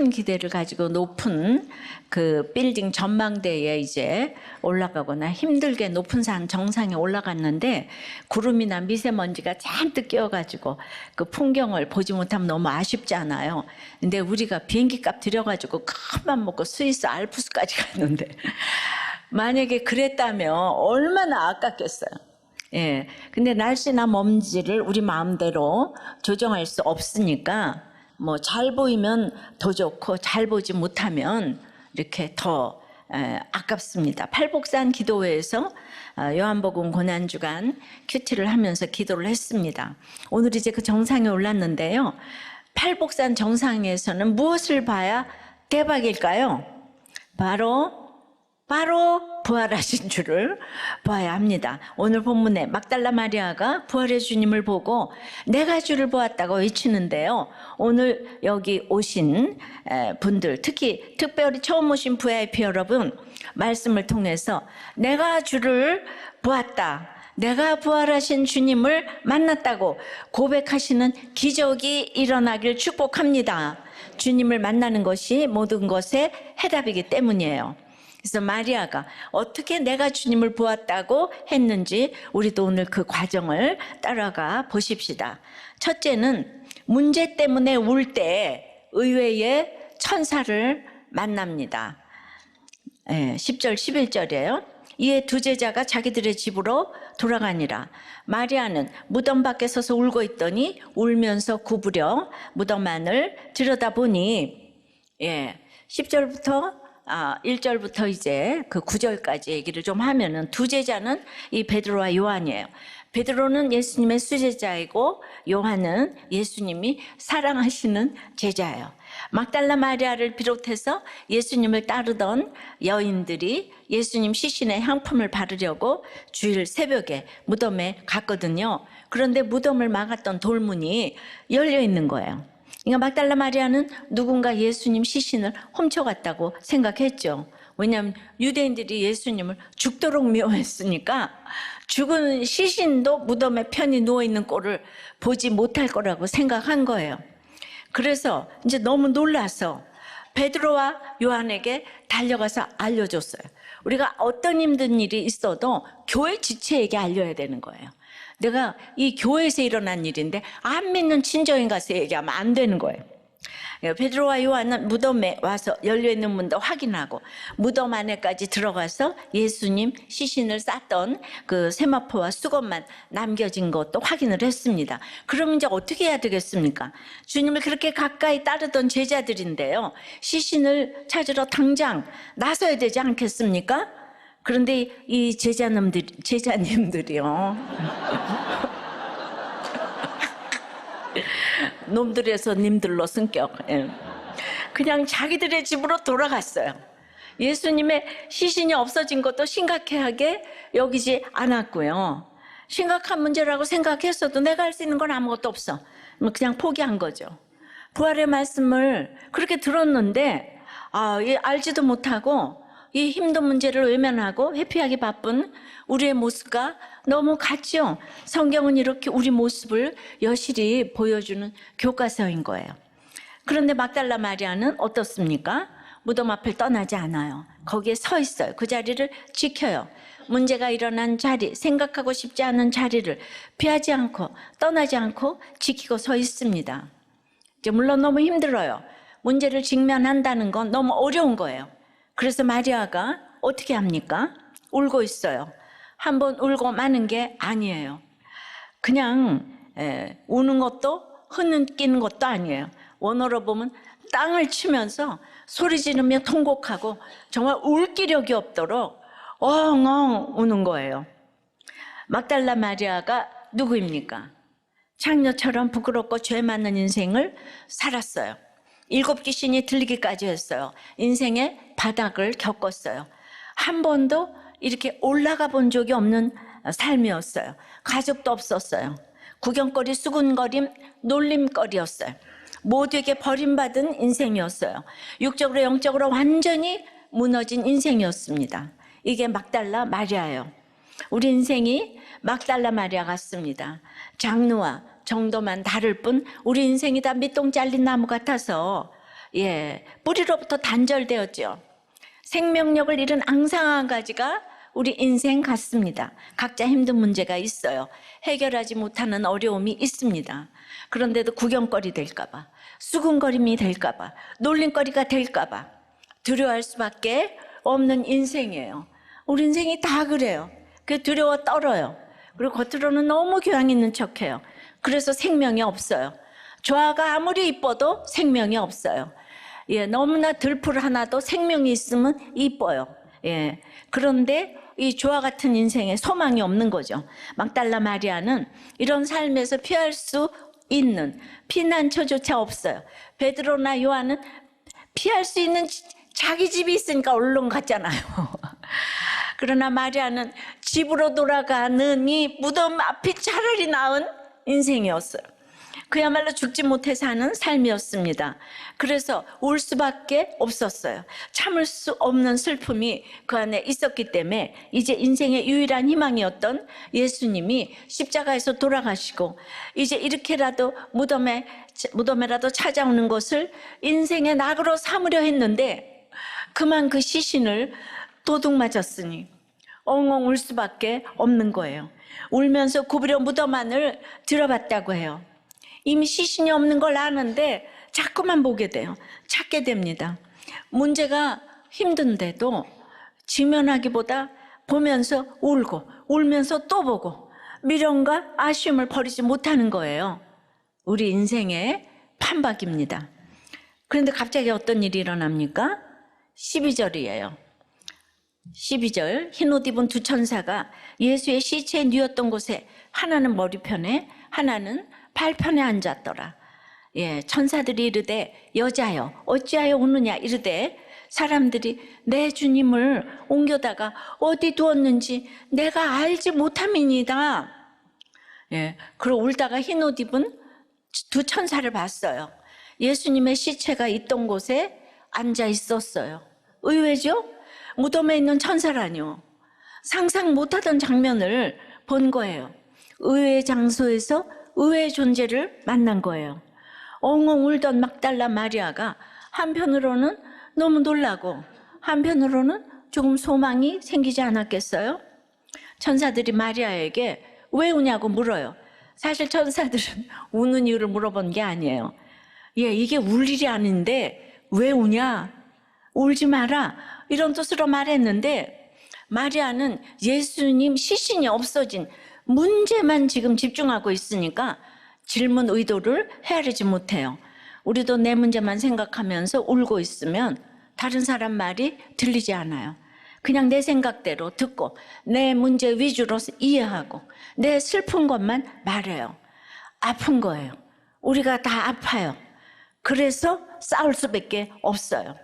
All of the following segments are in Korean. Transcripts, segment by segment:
큰 기대를 가지고 높은 그 빌딩 전망대에 이제 올라가거나 힘들게 높은 산 정상에 올라갔는데 구름이나 미세먼지가 잔뜩 끼어가지고 그 풍경을 보지 못하면 너무 아쉽잖아요. 근데 우리가 비행기 값 들여가지고 큰맘 먹고 스위스 알프스까지 갔는데 만약에 그랬다면 얼마나 아깝겠어요. 예. 근데 날씨나 먼지를 우리 마음대로 조정할 수 없으니까 뭐 잘 보이면 더 좋고 잘 보지 못하면 이렇게 더 아깝습니다. 팔복산 기도회에서 요한복음 고난주간 큐티를 하면서 기도를 했습니다. 오늘 이제 그 정상에 올랐는데요. 팔복산 정상에서는 무엇을 봐야 대박일까요? 바로 부활하신 주를 봐야 합니다. 오늘 본문에 막달라 마리아가 부활의 주님을 보고 내가 주를 보았다고 외치는데요. 오늘 여기 오신 분들, 특별히 처음 오신 VIP 여러분, 말씀을 통해서 내가 주를 보았다, 내가 부활하신 주님을 만났다고 고백하시는 기적이 일어나길 축복합니다. 주님을 만나는 것이 모든 것의 해답이기 때문이에요. 그래서 마리아가 어떻게 내가 주님을 보았다고 했는지 우리도 오늘 그 과정을 따라가 보십시다. 첫째는 문제 때문에 울 때 의외의 천사를 만납니다. 10절 11절이에요. 이에 두 제자가 자기들의 집으로 돌아가니라. 마리아는 무덤 밖에 서서 울고 있더니 울면서 구부려 무덤 안을 들여다보니 10절부터 1절부터 이제 그 9절까지 얘기를 좀 하면은 두 제자는 이 베드로와 요한이에요. 베드로는 예수님의 수제자이고 요한은 예수님이 사랑하시는 제자예요. 막달라 마리아를 비롯해서 예수님을 따르던 여인들이 예수님 시신에 향품을 바르려고 주일 새벽에 무덤에 갔거든요. 그런데 무덤을 막았던 돌문이 열려 있는 거예요. 그러니까 막달라 마리아는 누군가 예수님 시신을 훔쳐갔다고 생각했죠. 왜냐하면 유대인들이 예수님을 죽도록 미워했으니까 죽은 시신도 무덤에 편히 누워있는 꼴을 보지 못할 거라고 생각한 거예요. 그래서 이제 너무 놀라서 베드로와 요한에게 달려가서 알려줬어요. 우리가 어떤 힘든 일이 있어도 교회 지체에게 알려야 되는 거예요. 내가 이 교회에서 일어난 일인데 안 믿는 친정에 가서 얘기하면 안 되는 거예요. 베드로와 요한은 무덤에 와서 열려있는 문도 확인하고 무덤 안에까지 들어가서 예수님 시신을 쌌던 그 세마포와 수건만 남겨진 것도 확인을 했습니다. 그럼 이제 어떻게 해야 되겠습니까? 주님을 그렇게 가까이 따르던 제자들인데요. 시신을 찾으러 당장 나서야 되지 않겠습니까? 그런데 이 제자님들이요. 놈들에서 님들로 승격. 그냥 자기들의 집으로 돌아갔어요. 예수님의 시신이 없어진 것도 심각하게 여기지 않았고요. 심각한 문제라고 생각했어도 내가 할 수 있는 건 아무것도 없어. 그냥 포기한 거죠. 부활의 말씀을 그렇게 들었는데 알지도 못하고 이 힘든 문제를 외면하고 회피하기 바쁜 우리의 모습과 너무 같죠. 성경은 이렇게 우리 모습을 여실히 보여주는 교과서인 거예요. 그런데 막달라 마리아는 어떻습니까? 무덤 앞을 떠나지 않아요. 거기에 서 있어요. 그 자리를 지켜요. 문제가 일어난 자리, 생각하고 싶지 않은 자리를 피하지 않고 떠나지 않고 지키고 서 있습니다. 이제 물론 너무 힘들어요. 문제를 직면한다는 건 너무 어려운 거예요. 그래서 마리아가 어떻게 합니까? 울고 있어요. 한번 울고 마는 게 아니에요. 그냥 우는 것도 흐느끼는 것도 아니에요. 원어로 보면 땅을 치면서 소리 지르며 통곡하고 정말 울 기력이 없도록 엉엉 우는 거예요. 막달라 마리아가 누구입니까? 창녀처럼 부끄럽고 죄 많은 인생을 살았어요. 7 귀신이 들리기까지 했어요. 인생의 바닥을 겪었어요. 한 번도 이렇게 올라가 본 적이 없는 삶이었어요. 가족도 없었어요. 구경거리, 수군거림, 놀림거리였어요. 모두에게 버림받은 인생이었어요. 육적으로 영적으로 완전히 무너진 인생이었습니다. 이게 막달라 마리아예요. 우리 인생이 막달라 마리아 같습니다. 장르와 정도만 다를 뿐 우리 인생이 다 밑동 잘린 나무 같아서 뿌리로부터 단절되었죠. 생명력을 잃은 앙상한 가지가 우리 인생 같습니다. 각자 힘든 문제가 있어요. 해결하지 못하는 어려움이 있습니다. 그런데도 구경거리 될까봐, 수군거림이 될까봐, 놀림거리가 될까봐 두려워할 수밖에 없는 인생이에요. 우리 인생이 다 그래요. 그 두려워 떨어요. 그리고 겉으로는 너무 교양 있는 척해요. 그래서 생명이 없어요. 조화가 아무리 이뻐도 생명이 없어요. 너무나 들풀 하나도 생명이 있으면 이뻐요. 그런데 이 조화 같은 인생에 소망이 없는 거죠. 막달라 마리아는 이런 삶에서 피할 수 있는 피난처조차 없어요. 베드로나 요한은 피할 수 있는 자기 집이 있으니까 얼른 갔잖아요. 그러나 마리아는 집으로 돌아가는 이 무덤 앞이 차라리 나은 인생이었어요. 그야말로 죽지 못해 사는 삶이었습니다. 그래서 울 수밖에 없었어요. 참을 수 없는 슬픔이 그 안에 있었기 때문에 이제 인생의 유일한 희망이었던 예수님이 십자가에서 돌아가시고 이제 이렇게라도 무덤에라도 찾아오는 것을 인생의 낙으로 삼으려 했는데 그만 그 시신을 도둑 맞았으니 엉엉 울 수밖에 없는 거예요. 울면서 굽으려 무덤 안을 들어봤다고 해요. 이미 시신이 없는 걸 아는데 자꾸만 보게 돼요. 찾게 됩니다. 문제가 힘든데도 직면하기보다 보면서 울고 울면서 또 보고 미련과 아쉬움을 버리지 못하는 거예요. 우리 인생의 판박입니다. 그런데 갑자기 어떤 일이 일어납니까? 12절이에요. 12절, 흰 옷 입은 두 천사가 예수의 시체에 누웠던 곳에 하나는 머리편에 하나는 발편에 앉았더라. 천사들이 이르되 여자여 어찌하여 우느냐 이르되 사람들이 내 주님을 옮겨다가 어디 두었는지 내가 알지 못함이니이다. 그러고 울다가 흰 옷 입은 두 천사를 봤어요. 예수님의 시체가 있던 곳에 앉아 있었어요. 의외죠? 무덤에 있는 천사라뇨. 상상 못하던 장면을 본 거예요. 의외의 장소에서 의외의 존재를 만난 거예요. 엉엉 울던 막달라 마리아가 한편으로는 너무 놀라고 한편으로는 조금 소망이 생기지 않았겠어요? 천사들이 마리아에게 왜 우냐고 물어요. 사실 천사들은 우는 이유를 물어본 게 아니에요. 이게 울 일이 아닌데 왜 우냐? 울지 마라. 이런 뜻으로 말했는데 마리아는 예수님 시신이 없어진 문제만 지금 집중하고 있으니까 질문 의도를 헤아리지 못해요. 우리도 내 문제만 생각하면서 울고 있으면 다른 사람 말이 들리지 않아요. 그냥 내 생각대로 듣고 내 문제 위주로 이해하고 내 슬픈 것만 말해요. 아픈 거예요. 우리가 다 아파요. 그래서 싸울 수밖에 없어요.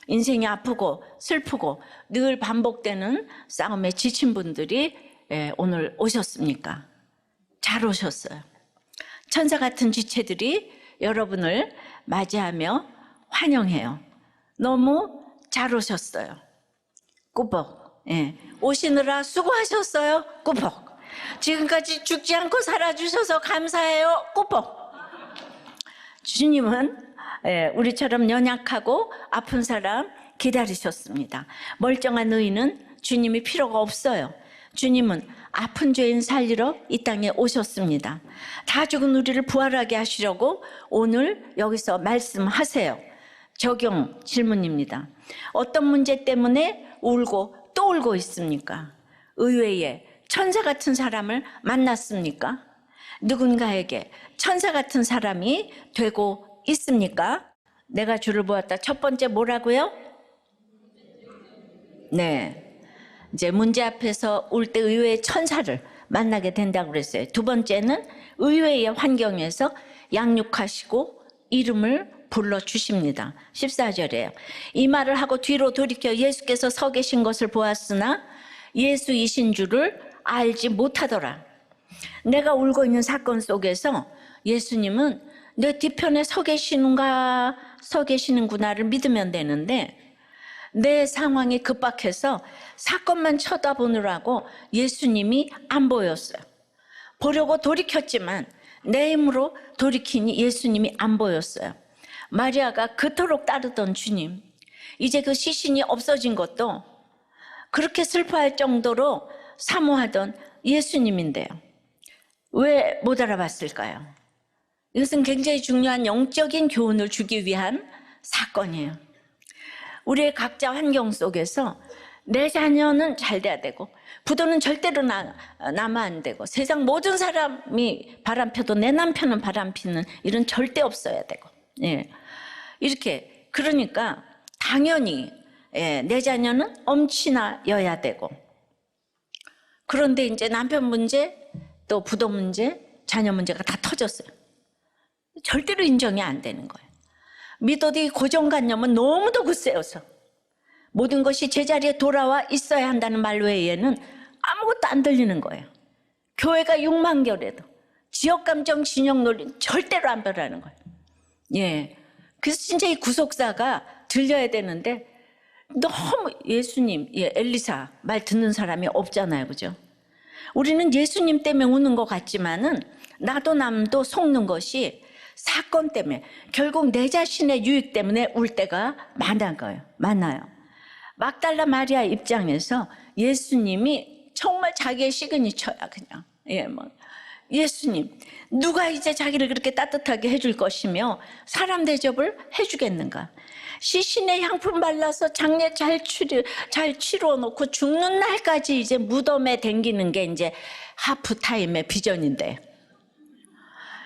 인생이 아프고 슬프고 늘 반복되는 싸움에 지친 분들이 오늘 오셨습니까? 잘 오셨어요. 천사 같은 지체들이 여러분을 맞이하며 환영해요. 너무 잘 오셨어요. 꾸벅. 오시느라 수고하셨어요. 꾸벅. 지금까지 죽지 않고 살아주셔서 감사해요. 꾸벅. 주님은 우리처럼 연약하고 아픈 사람 기다리셨습니다. 멀쩡한 의인은 주님이 필요가 없어요. 주님은 아픈 죄인 살리러 이 땅에 오셨습니다. 다 죽은 우리를 부활하게 하시려고 오늘 여기서 말씀하세요. 적용 질문입니다. 어떤 문제 때문에 울고 또 울고 있습니까? 의외의 천사 같은 사람을 만났습니까? 누군가에게 천사 같은 사람이 되고 있습니까? 내가 주를 보았다. 첫 번째 뭐라고요? 이제 문제 앞에서 울 때 의외의 천사를 만나게 된다고 그랬어요. 두 번째는 의외의 환경에서 양육하시고 이름을 불러주십니다. 14절에요. 이 말을 하고 뒤로 돌이켜 예수께서 서 계신 것을 보았으나 예수이신 줄을 알지 못하더라. 내가 울고 있는 사건 속에서 예수님은 내 뒤편에 서 계시는구나를 믿으면 되는데 내 상황이 급박해서 사건만 쳐다보느라고 예수님이 안 보였어요. 보려고 돌이켰지만 내 힘으로 돌이키니 예수님이 안 보였어요. 마리아가 그토록 따르던 주님, 이제 그 시신이 없어진 것도 그렇게 슬퍼할 정도로 사모하던 예수님인데요. 왜 못 알아봤을까요? 이것은 굉장히 중요한 영적인 교훈을 주기 위한 사건이에요. 우리의 각자 환경 속에서 내 자녀는 잘 돼야 되고, 부도는 절대로 나면 안 되고, 세상 모든 사람이 바람펴도 내 남편은 바람피는 일은 절대 없어야 되고, 예. 이렇게, 그러니까 당연히 내 자녀는 엄친아여야 되고, 그런데 이제 남편 문제, 또 부도 문제, 자녀 문제가 다 터졌어요. 절대로 인정이 안 되는 거예요. 믿어도 이 고정관념은 너무도 굳세어서 모든 것이 제자리에 돌아와 있어야 한다는 말 외에는 아무것도 안 들리는 거예요. 교회가 6만 개래도 지역감정 진영 논리는 절대로 안 변하는 거예요. 예. 그래서 진짜 이 구속사가 들려야 되는데 너무 예수님, 엘리사 말 듣는 사람이 없잖아요. 그죠? 우리는 예수님 때문에 우는 것 같지만은 나도 남도 속는 것이 사건 때문에, 결국 내 자신의 유익 때문에 울 때가 많아요. 막달라 마리아 입장에서 예수님이 정말 자기의 시그니처야, 그냥. 예수님, 누가 이제 자기를 그렇게 따뜻하게 해줄 것이며 사람 대접을 해주겠는가? 시신에 향품 발라서 장례 잘 치루어 놓고 죽는 날까지 이제 무덤에 댕기는 게 이제 하프타임의 비전인데,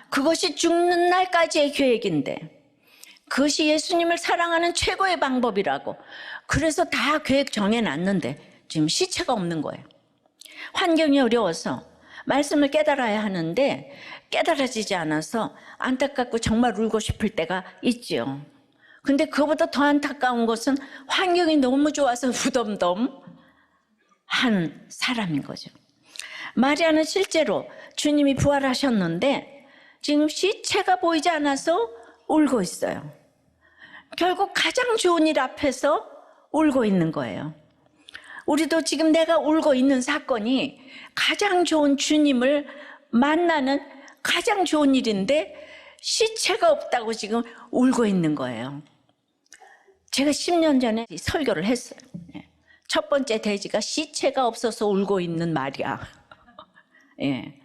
그것이 죽는 날까지의 계획인데, 그것이 예수님을 사랑하는 최고의 방법이라고, 그래서 다 계획 정해놨는데 지금 시체가 없는 거예요. 환경이 어려워서 말씀을 깨달아야 하는데 깨달아지지 않아서 안타깝고 정말 울고 싶을 때가 있지요. 근데 그거보다 더 안타까운 것은 환경이 너무 좋아서 무덤덤한 사람인 거죠. 마리아는 실제로 주님이 부활하셨는데 지금 시체가 보이지 않아서 울고 있어요. 결국 가장 좋은 일 앞에서 울고 있는 거예요. 우리도 지금 내가 울고 있는 사건이 가장 좋은 주님을 만나는 가장 좋은 일인데 시체가 없다고 지금 울고 있는 거예요. 제가 10년 전에 설교를 했어요. 첫 번째 대지가 시체가 없어서 울고 있는 마리아. 예.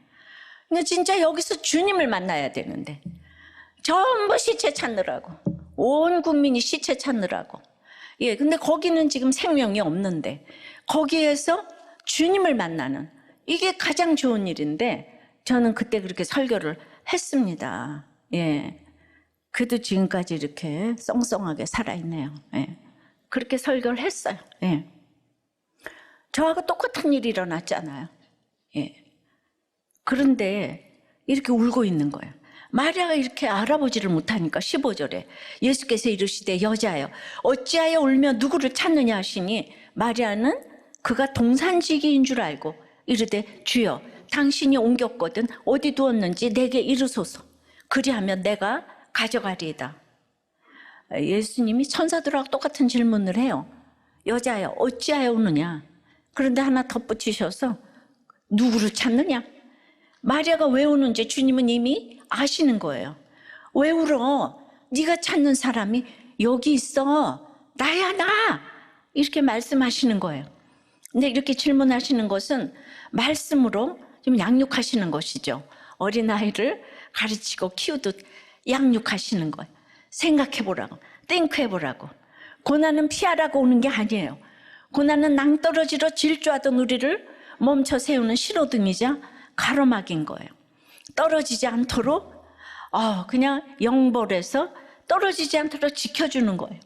근데 진짜 여기서 주님을 만나야 되는데 전부 시체 찾느라고, 온 국민이 시체 찾느라고. 예, 근데 거기는 지금 생명이 없는데 거기에서 주님을 만나는, 이게 가장 좋은 일인데 저는 그때 그렇게 설교를 했습니다. 예. 그래도 지금까지 이렇게 썽썽하게 살아있네요. 예. 그렇게 설교를 했어요. 예. 저하고 똑같은 일이 일어났잖아요. 예. 그런데 이렇게 울고 있는 거예요. 마리아가 이렇게 알아보지를 못하니까 15절에 예수께서 이르시되 여자여 어찌하여 울며 누구를 찾느냐 하시니, 마리아는 그가 동산지기인 줄 알고 이르되 주여 당신이 옮겼거든 어디 두었는지 내게 이르소서, 그리하면 내가 가져가리이다. 예수님이 천사들하고 똑같은 질문을 해요. 여자여 어찌하여 우느냐. 그런데 하나 덧붙이셔서 누구를 찾느냐. 마리아가 왜 우는지 주님은 이미 아시는 거예요. 왜 울어? 네가 찾는 사람이 여기 있어. 나야 나. 이렇게 말씀하시는 거예요. 근데 이렇게 질문하시는 것은 말씀으로 좀 양육하시는 것이죠. 어린아이를 가르치고 키우듯 양육하시는 거예요. 생각해보라고, 띵크해보라고. 고난은 피하라고 오는 게 아니에요. 고난은 낭떠러지로 질주하던 우리를 멈춰 세우는 신호등이자 가로막인 거예요. 떨어지지 않도록 그냥 영벌에서 떨어지지 않도록 지켜주는 거예요.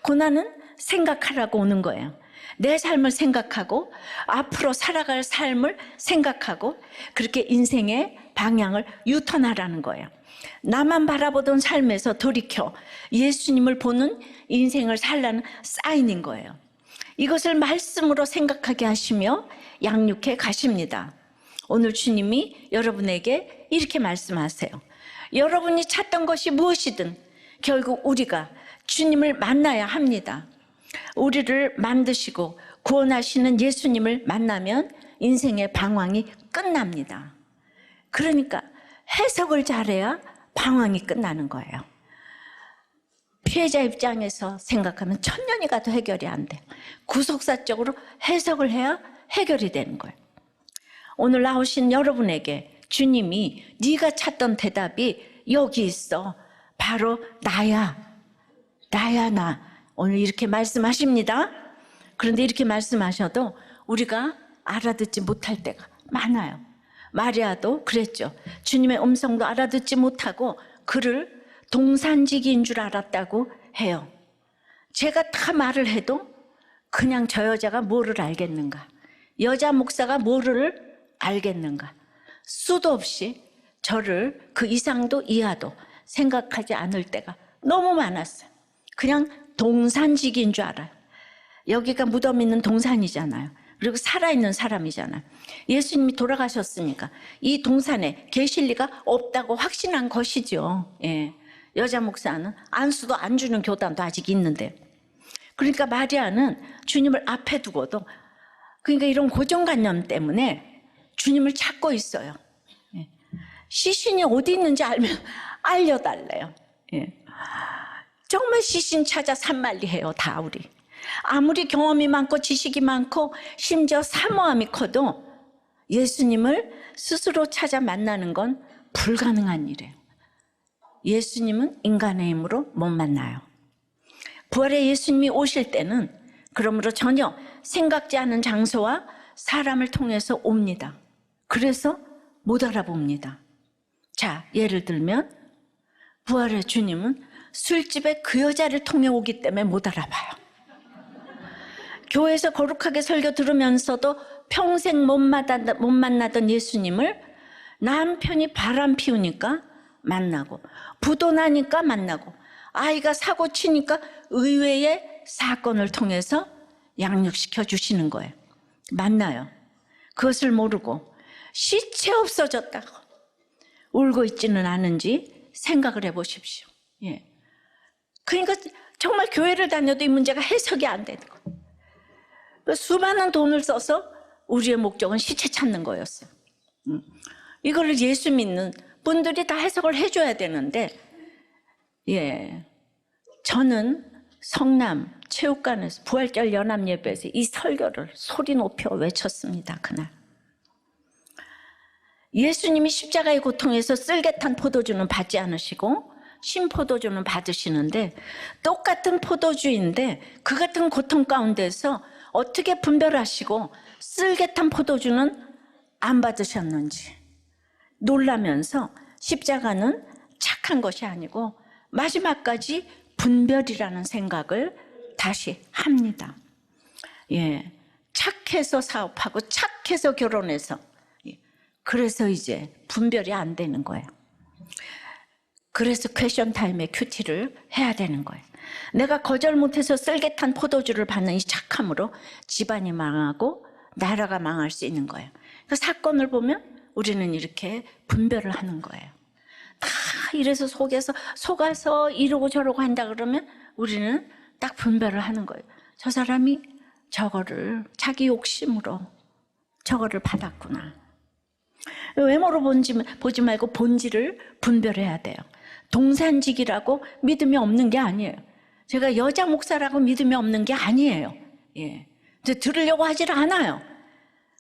고난은 생각하라고 오는 거예요. 내 삶을 생각하고 앞으로 살아갈 삶을 생각하고 그렇게 인생의 방향을 유턴하라는 거예요. 나만 바라보던 삶에서 돌이켜 예수님을 보는 인생을 살라는 사인인 거예요. 이것을 말씀으로 생각하게 하시며 양육해 가십니다. 오늘 주님이 여러분에게 이렇게 말씀하세요. 여러분이 찾던 것이 무엇이든 결국 우리가 주님을 만나야 합니다. 우리를 만드시고 구원하시는 예수님을 만나면 인생의 방황이 끝납니다. 그러니까 해석을 잘해야 방황이 끝나는 거예요. 피해자 입장에서 생각하면 천년이 가도 해결이 안 돼요. 구속사적으로 해석을 해야 해결이 되는 거예요. 오늘 나오신 여러분에게 주님이 네가 찾던 대답이 여기 있어. 바로 나야. 나야 나. 오늘 이렇게 말씀하십니다. 그런데 이렇게 말씀하셔도 우리가 알아듣지 못할 때가 많아요. 마리아도 그랬죠. 주님의 음성도 알아듣지 못하고 그를 동산지기인 줄 알았다고 해요. 제가 다 말을 해도 그냥 저 여자가 뭐를 알겠는가? 여자 목사가 뭐를 알겠는가? 수도 없이 저를 그 이상도 이하도 생각하지 않을 때가 너무 많았어요. 그냥 동산지기인 줄 알아요. 여기가 무덤 있는 동산이잖아요. 그리고 살아있는 사람이잖아요. 예수님이 돌아가셨으니까 이 동산에 계실 리가 없다고 확신한 것이죠. 예. 여자 목사는 안수도 안 주는 교단도 아직 있는데, 그러니까 마리아는 주님을 앞에 두고도 그러니까 이런 고정관념 때문에 주님을 찾고 있어요. 예. 시신이 어디 있는지 알면 알려달래요. 예. 정말 시신 찾아 산만리해요. 다 우리 아무리 경험이 많고 지식이 많고 심지어 사모함이 커도 예수님을 스스로 찾아 만나는 건 불가능한 일이에요. 예수님은 인간의 힘으로 못 만나요. 부활의 예수님이 오실 때는 그러므로 전혀 생각지 않은 장소와 사람을 통해서 옵니다. 그래서 못 알아봅니다. 자, 예를 들면 부활의 주님은 술집에 그 여자를 통해 오기 때문에 못 알아봐요. 교회에서 거룩하게 설교 들으면서도 평생 못 만나던 예수님을 남편이 바람 피우니까 만나고, 부도 나니까 만나고, 아이가 사고 치니까 의외의 사건을 통해서 양육시켜 주시는 거예요. 만나요. 그것을 모르고 시체 없어졌다고 울고 있지는 않은지 생각을 해보십시오. 예. 그러니까 정말 교회를 다녀도 이 문제가 해석이 안 되는 거예요. 수많은 돈을 써서 우리의 목적은 시체 찾는 거였어요. 이걸 예수 믿는 분들이 다 해석을 해줘야 되는데, 예, 저는 성남 체육관에서 부활절 연합 예배에서 이 설교를 소리 높여 외쳤습니다. 그날 예수님이 십자가의 고통에서 쓸개탄 포도주는 받지 않으시고 신포도주는 받으시는데, 똑같은 포도주인데 그 같은 고통 가운데서 어떻게 분별하시고 쓸개탄 포도주는 안 받으셨는지 놀라면서 십자가는 착한 것이 아니고 마지막까지 분별이라는 생각을 다시 합니다. 예, 착해서 사업하고 착해서 결혼해서, 그래서 이제 분별이 안 되는 거예요. 그래서 퀘션 타임에 큐티를 해야 되는 거예요. 내가 거절 못해서 쓸개탄 포도주를 받는 이 착함으로 집안이 망하고 나라가 망할 수 있는 거예요. 그 사건을 보면 우리는 이렇게 분별을 하는 거예요. 다 이래서 속아서 이러고 저러고 한다 그러면 우리는 딱 분별을 하는 거예요. 저 사람이 저거를 자기 욕심으로 저거를 받았구나. 외모로 보지 말고 본질을 분별해야 돼요. 동산직이라고 믿음이 없는 게 아니에요. 제가 여자 목사라고 믿음이 없는 게 아니에요. 예. 들으려고 하질 않아요.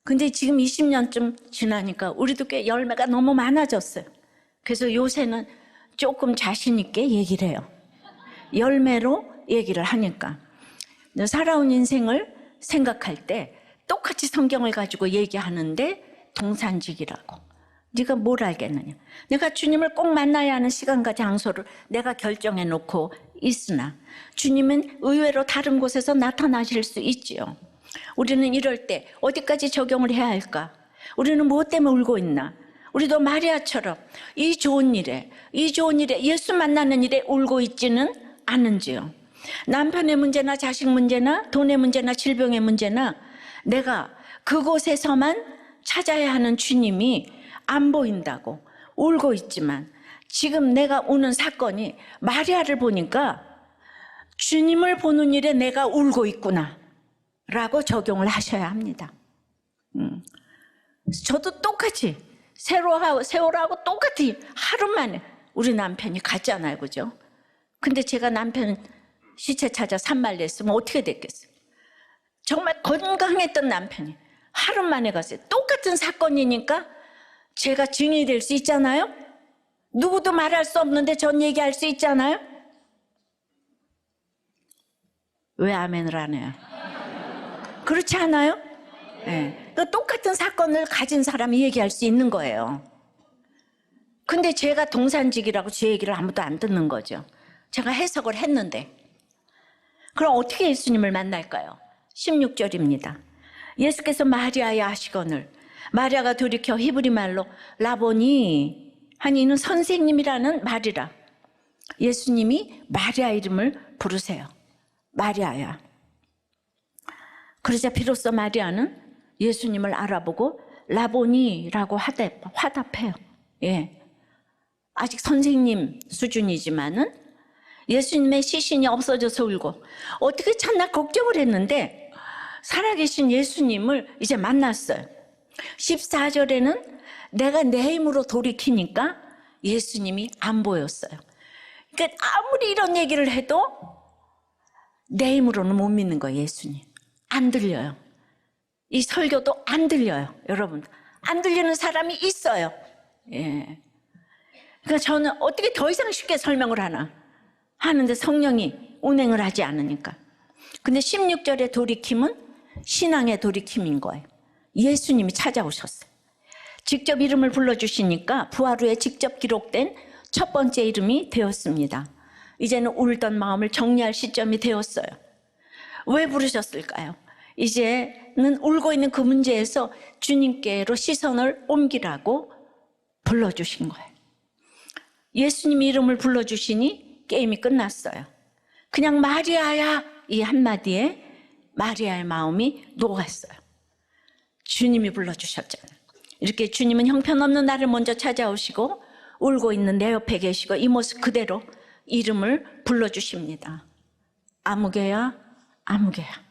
근데 지금 20년쯤 지나니까 우리도 꽤 열매가 너무 많아졌어요. 그래서 요새는 조금 자신 있게 얘기를 해요. 열매로 얘기를 하니까. 살아온 인생을 생각할 때 똑같이 성경을 가지고 얘기하는데 동산직이라고. 네가 뭘 알겠느냐. 내가 주님을 꼭 만나야 하는 시간과 장소를 내가 결정해 놓고 있으나 주님은 의외로 다른 곳에서 나타나실 수 있지요. 우리는 이럴 때 어디까지 적용을 해야 할까? 우리는 무엇 때문에 울고 있나? 우리도 마리아처럼 이 좋은 일에 예수 만나는 일에 울고 있지는 않은지요. 남편의 문제나 자식 문제나 돈의 문제나 질병의 문제나 내가 그곳에서만 찾아야 하는 주님이 안 보인다고 울고 있지만, 지금 내가 우는 사건이 마리아를 보니까 주님을 보는 일에 내가 울고 있구나 라고 적용을 하셔야 합니다. 저도 똑같이 세월하고 똑같이 하루 만에 우리 남편이 갔잖아요. 그죠? 근데 제가 남편 시체 찾아 산말렸으면 어떻게 됐겠어요? 정말 건강했던 남편이 하루 만에 갔어요. 똑같은 사건이니까 제가 증인이 될 수 있잖아요? 누구도 말할 수 없는데 전 얘기할 수 있잖아요? 왜 아멘을 안 해요? 그렇지 않아요? 네. 그 똑같은 사건을 가진 사람이 얘기할 수 있는 거예요. 근데 제가 동산직이라고 제 얘기를 아무도 안 듣는 거죠. 제가 해석을 했는데. 그럼 어떻게 예수님을 만날까요? 16절입니다. 예수께서 마리아의 하시거늘, 마리아가 돌이켜 히브리 말로 라보니 하니 이는 선생님이라는 말이라. 예수님이 마리아 이름을 부르세요. 마리아야. 그러자 비로소 마리아는 예수님을 알아보고 라보니라고 화답해요. 예. 아직 선생님 수준이지만은 예수님의 시신이 없어져서 울고 어떻게 찾나 걱정을 했는데 살아계신 예수님을 이제 만났어요. 14절에는 내가 내 힘으로 돌이키니까 예수님이 안 보였어요. 그러니까 아무리 이런 얘기를 해도 내 힘으로는 못 믿는 거예요. 예수님 안 들려요. 이 설교도 안 들려요. 여러분 안 들리는 사람이 있어요. 예. 그러니까 저는 어떻게 더 이상 쉽게 설명을 하는데 성령이 운행을 하지 않으니까. 근데 16절의 돌이킴은 신앙의 돌이킴인 거예요. 예수님이 찾아오셨어요. 직접 이름을 불러주시니까 부활 후에 직접 기록된 첫 번째 이름이 되었습니다. 이제는 울던 마음을 정리할 시점이 되었어요. 왜 부르셨을까요? 이제는 울고 있는 그 문제에서 주님께로 시선을 옮기라고 불러주신 거예요. 예수님이 이름을 불러주시니 게임이 끝났어요. 그냥 마리아야 이 한마디에 마리아의 마음이 녹았어요. 주님이 불러주셨잖아요. 이렇게 주님은 형편없는 나를 먼저 찾아오시고 울고 있는 내 옆에 계시고 이 모습 그대로 이름을 불러주십니다. 아무개야 아무개야.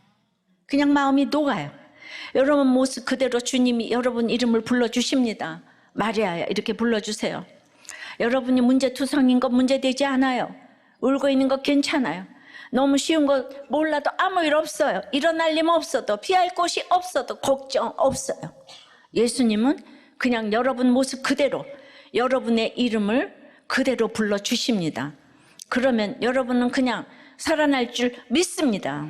그냥 마음이 녹아요. 여러분 모습 그대로 주님이 여러분 이름을 불러주십니다. 마리아야 이렇게 불러주세요. 여러분이 문제투성인 거 문제되지 않아요. 울고 있는 거 괜찮아요. 너무 쉬운 거 몰라도 아무 일 없어요. 일어날 일 없어도 피할 곳이 없어도 걱정 없어요. 예수님은 그냥 여러분 모습 그대로 여러분의 이름을 그대로 불러주십니다. 그러면 여러분은 그냥 살아날 줄 믿습니다.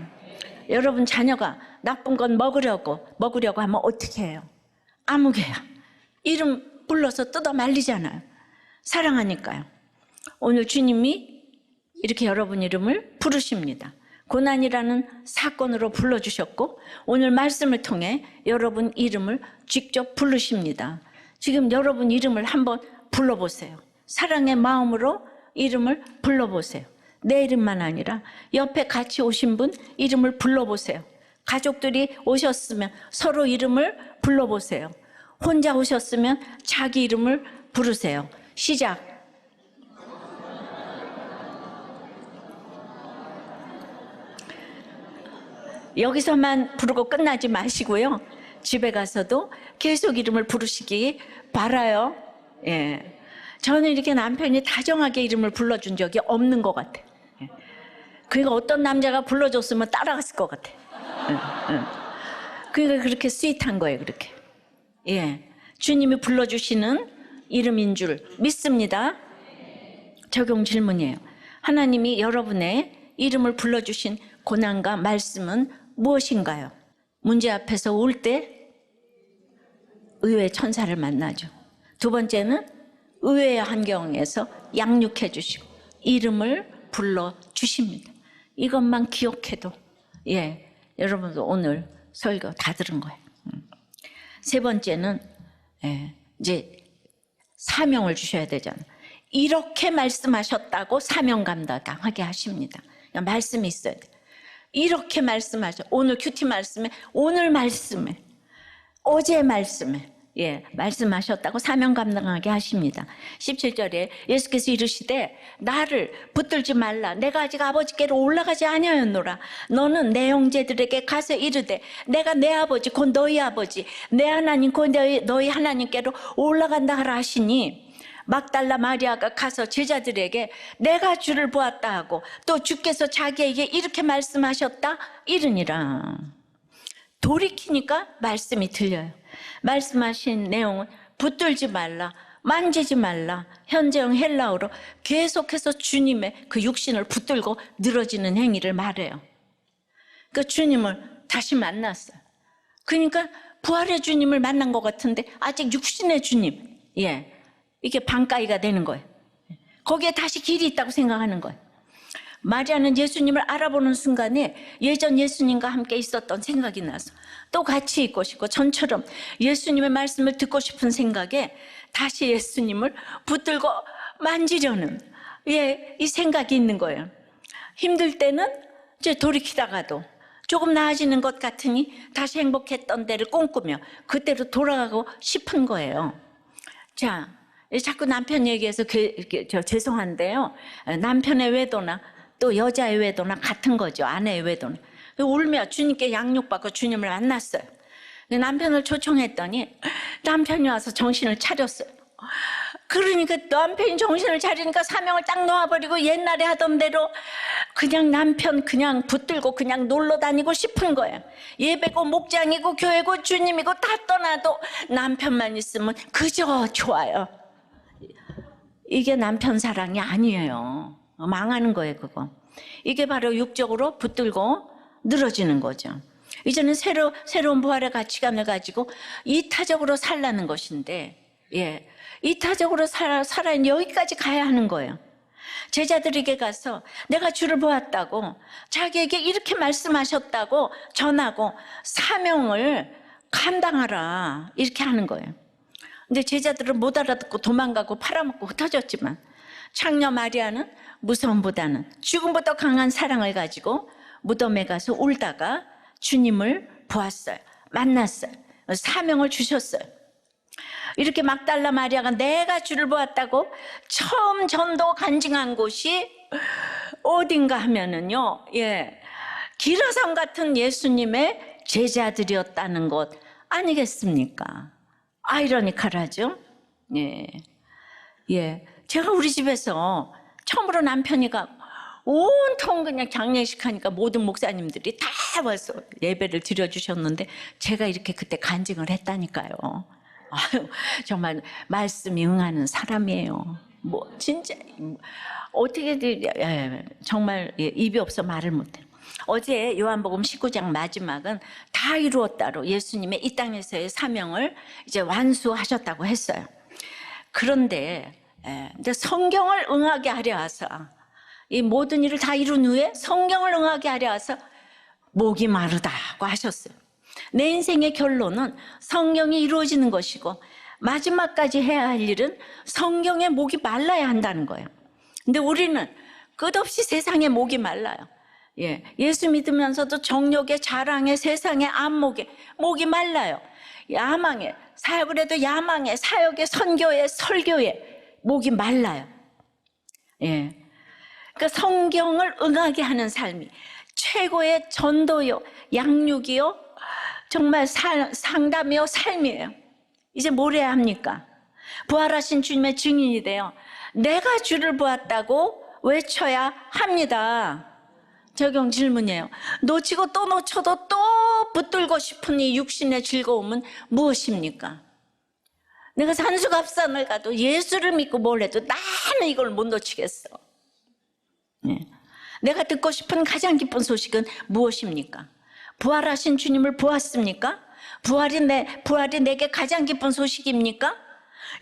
여러분 자녀가 나쁜 건 먹으려고 하면 어떻게 해요? 아무개야. 이름 불러서 뜯어 말리잖아요. 사랑하니까요. 오늘 주님이 이렇게 여러분 이름을 부르십니다. 고난이라는 사건으로 불러주셨고 오늘 말씀을 통해 여러분 이름을 직접 부르십니다. 지금 여러분 이름을 한번 불러보세요. 사랑의 마음으로 이름을 불러보세요. 내 이름만 아니라 옆에 같이 오신 분 이름을 불러보세요. 가족들이 오셨으면 서로 이름을 불러보세요. 혼자 오셨으면 자기 이름을 부르세요. 시작. 여기서만 부르고 끝나지 마시고요. 집에 가서도 계속 이름을 부르시기 바라요. 예. 저는 이렇게 남편이 다정하게 이름을 불러준 적이 없는 것 같아요. 예. 그러니까 어떤 남자가 불러줬으면 따라갔을 것 같아요. 예. 예. 그러니까 그렇게 스윗한 거예요. 그렇게. 예. 주님이 불러주시는 이름인 줄 믿습니다. 적용 질문이에요. 하나님이 여러분의 이름을 불러주신 고난과 말씀은 무엇인가요? 문제 앞에서 울 때 의외의 천사를 만나죠. 두 번째는 의외의 환경에서 양육해 주시고 이름을 불러주십니다. 이것만 기억해도 여러분도 오늘 설교 다 들은 거예요. 세 번째는 이제 사명을 주셔야 되잖아요. 이렇게 말씀하셨다고 사명 감당하게 하십니다. 그러니까 말씀이 있어야 돼요. 이렇게 말씀하셔. 오늘 큐티 말씀에, 오늘 말씀에, 어제 말씀에 말씀하셨다고 사명 감당하게 하십니다. 17절에 예수께서 이르시되 나를 붙들지 말라. 내가 아직 아버지께로 올라가지 아니하였노라. 너는 내 형제들에게 가서 이르되 내가 내 아버지 곧 너희 아버지 내 하나님 곧 너희 하나님께로 올라간다 하라 하시니 막달라 마리아가 가서 제자들에게 내가 주를 보았다 하고 또 주께서 자기에게 이렇게 말씀하셨다 이르니라. 돌이키니까 말씀이 들려요. 말씀하신 내용은 붙들지 말라, 만지지 말라, 현재형 헬라어로 계속해서 주님의 그 육신을 붙들고 늘어지는 행위를 말해요. 그 주님을 다시 만났어요. 그러니까 부활의 주님을 만난 것 같은데 아직 육신의 주님, 이게 반가이가 되는 거예요. 거기에 다시 길이 있다고 생각하는 거예요. 마리아는 예수님을 알아보는 순간에 예전 예수님과 함께 있었던 생각이 나서 또 같이 있고 싶고 전처럼 예수님의 말씀을 듣고 싶은 생각에 다시 예수님을 붙들고 만지려는 이 생각이 있는 거예요. 힘들 때는 이제 돌이키다가도 조금 나아지는 것 같으니 다시 행복했던 때를 꿈꾸며 그때로 돌아가고 싶은 거예요. 자, 자꾸 남편 얘기해서 죄송한데요. 남편의 외도나 또 여자의 외도나 같은 거죠. 아내의 외도는. 울며 주님께 양육받고 주님을 만났어요. 남편을 초청했더니 남편이 와서 정신을 차렸어요. 그러니까 남편이 정신을 차리니까 사명을 딱 놓아버리고 옛날에 하던 대로 그냥 남편 그냥 붙들고 그냥 놀러 다니고 싶은 거예요. 예배고 목장이고 교회고 주님이고 다 떠나도 남편만 있으면 그저 좋아요. 이게 남편 사랑이 아니에요. 망하는 거예요, 그거. 이게 바로 육적으로 붙들고 늘어지는 거죠. 이제는 새로운 부활의 가치관을 가지고 이타적으로 살라는 것인데, 이타적으로 살아야 여기까지 가야 하는 거예요. 제자들에게 가서 내가 주를 보았다고, 자기에게 이렇게 말씀하셨다고 전하고 사명을 감당하라, 이렇게 하는 거예요. 근데 제자들은 못 알아듣고 도망가고 팔아먹고 흩어졌지만 창녀 마리아는 무서움보다는 죽음보다 강한 사랑을 가지고 무덤에 가서 울다가 주님을 보았어요. 만났어요. 사명을 주셨어요. 이렇게 막달라 마리아가 내가 주를 보았다고 처음 전도 간증한 곳이 어딘가 하면은요, 기라성 같은 예수님의 제자들이었다는 것 아니겠습니까? 아이러니컬하죠? 제가 우리 집에서 처음으로 남편이가 온통 그냥 장례식 하니까 모든 목사님들이 다 와서 예배를 드려주셨는데 제가 이렇게 그때 간증을 했다니까요. 아유, 정말 말씀이 응하는 사람이에요. 뭐 진짜 어떻게 정말 입이 없어 말을 못해요. 어제 요한복음 19장 마지막은 다 이루었다로 예수님의 이 땅에서의 사명을 이제 완수하셨다고 했어요. 그런데 이제 성경을 응하게 하려 하서 이 모든 일을 다 이룬 후에 성경을 응하게 하려 해서 목이 마르다고 하셨어요. 내 인생의 결론은 성경이 이루어지는 것이고 마지막까지 해야 할 일은 성경의 목이 말라야 한다는 거예요. 근데 우리는 끝없이 세상에 목이 말라요. 예수 믿으면서도 정욕의 자랑에 세상의 안목에 목이 말라요. 야망에 사역을 해도 야망에 사역에 선교에 설교에 목이 말라요. 그러니까 성경을 응하게 하는 삶이 최고의 전도요, 양육이요, 정말 상담이요, 삶이에요. 이제 뭘 해야 합니까? 부활하신 주님의 증인이 돼요. 내가 주를 보았다고 외쳐야 합니다. 적용 질문이에요. 놓치고 또 놓쳐도 또 붙들고 싶은 이 육신의 즐거움은 무엇입니까? 내가 산수갑산을 가도 예수를 믿고 뭘 해도 나는 이걸 못 놓치겠어. 내가 듣고 싶은 가장 기쁜 소식은 무엇입니까? 부활하신 주님을 보았습니까? 부활이 내게 가장 기쁜 소식입니까?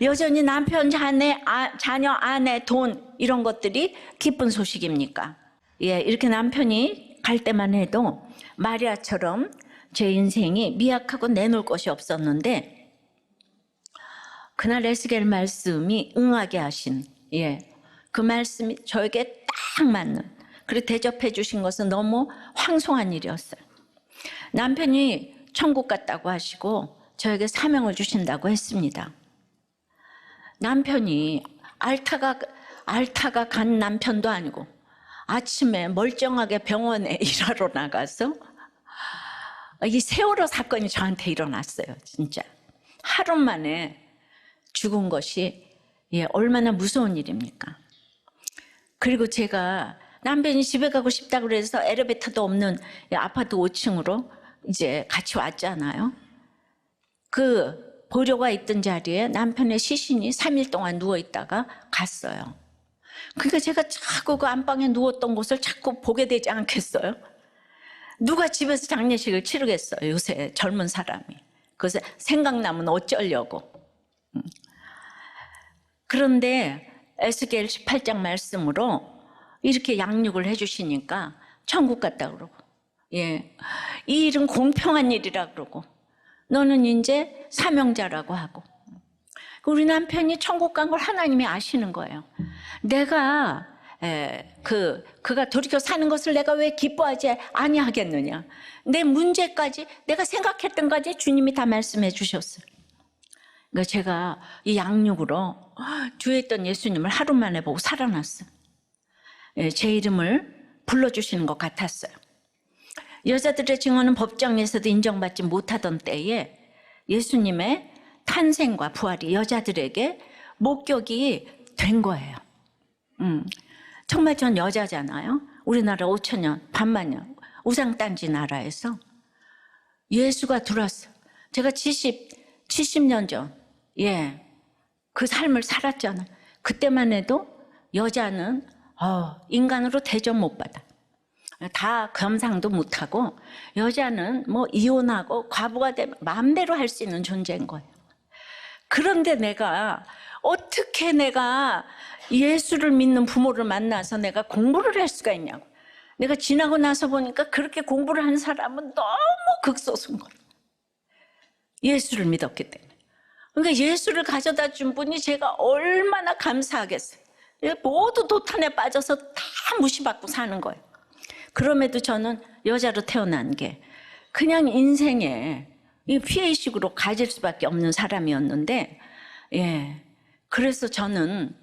여전히 남편, 자녀, 아내, 돈 이런 것들이 기쁜 소식입니까? 이렇게 남편이 갈 때만 해도 마리아처럼 제 인생이 미약하고 내놓을 것이 없었는데 그날 에스겔 말씀이 응하게 하신 그 말씀이 저에게 딱 맞는, 그리고 대접해 주신 것은 너무 황송한 일이었어요. 남편이 천국 갔다고 하시고 저에게 사명을 주신다고 했습니다. 남편이 알타가 간 남편도 아니고 아침에 멀쩡하게 병원에 일하러 나가서 이 세월호 사건이 저한테 일어났어요. 진짜 하루 만에 죽은 것이 예, 얼마나 무서운 일입니까? 그리고 제가 남편이 집에 가고 싶다 그래서 엘리베이터도 없는 아파트 5층으로 이제 같이 왔잖아요. 그 보료가 있던 자리에 남편의 시신이 3일 동안 누워있다가 갔어요. 그러니까 제가 자꾸 그 안방에 누웠던 곳을 자꾸 보게 되지 않겠어요? 누가 집에서 장례식을 치르겠어요, 요새 젊은 사람이. 그래서 생각나면 어쩌려고. 그런데 에스겔 18장 말씀으로 이렇게 양육을 해주시니까 천국 갔다 그러고, 예, 이 일은 공평한 일이라 그러고, 너는 이제 사명자라고 하고. 우리 남편이 천국 간 걸 하나님이 아시는 거예요. 내가 그가 돌이켜 사는 것을 내가 왜 기뻐하지 아니하겠느냐. 내 문제까지, 내가 생각했던 것까지 주님이 다 말씀해 주셨어요. 그러니까 제가 이 양육으로 뒤에 있던 예수님을 하루 만에 보고 살아났어요. 제 이름을 불러주시는 것 같았어요. 여자들의 증언은 법정에서도 인정받지 못하던 때에 예수님의 탄생과 부활이 여자들에게 목격이 된 거예요. 정말 전 여자잖아요. 우리나라 5천년, 반만년 우상단지 나라에서 예수가 들어왔어요. 제가 70년 전, 예, 그 삶을 살았잖아요. 그때만 해도 여자는 인간으로 대접 못 받아. 다 겸상도 못하고 여자는 뭐 이혼하고 과부가 되면 마음대로 할 수 있는 존재인 거예요. 그런데 어떻게 내가 예수를 믿는 부모를 만나서 내가 공부를 할 수가 있냐고. 내가 지나고 나서 보니까 그렇게 공부를 한 사람은 너무 극소수인 거예요. 예수를 믿었기 때문에. 그러니까 예수를 가져다 준 분이 제가 얼마나 감사하겠어요. 모두 도탄에 빠져서 다 무시받고 사는 거예요. 그럼에도 저는 여자로 태어난 게 그냥 인생에 피해의식으로 가질 수밖에 없는 사람이었는데, 예, 그래서 저는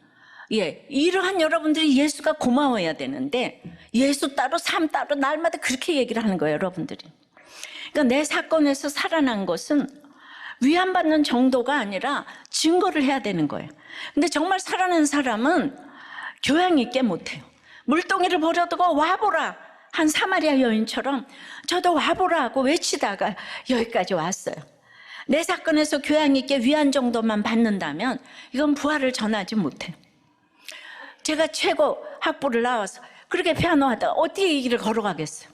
이러한 여러분들이 예수가 고마워야 되는데 예수 따로 삶 따로 날마다 그렇게 얘기를 하는 거예요, 여러분들이. 그러니까 내 사건에서 살아난 것은 위안받는 정도가 아니라 증거를 해야 되는 거예요. 근데 정말 살아난 사람은 교양 있게 못해요. 물동이를 버려두고 와보라 한 사마리아 여인처럼 저도 와보라 하고 외치다가 여기까지 왔어요. 내 사건에서 교양 있게 위안 정도만 받는다면 이건 부활을 전하지 못해요. 제가 최고 학부를 나와서 그렇게 피아노 하다가 어떻게 이 길을 걸어가겠어요?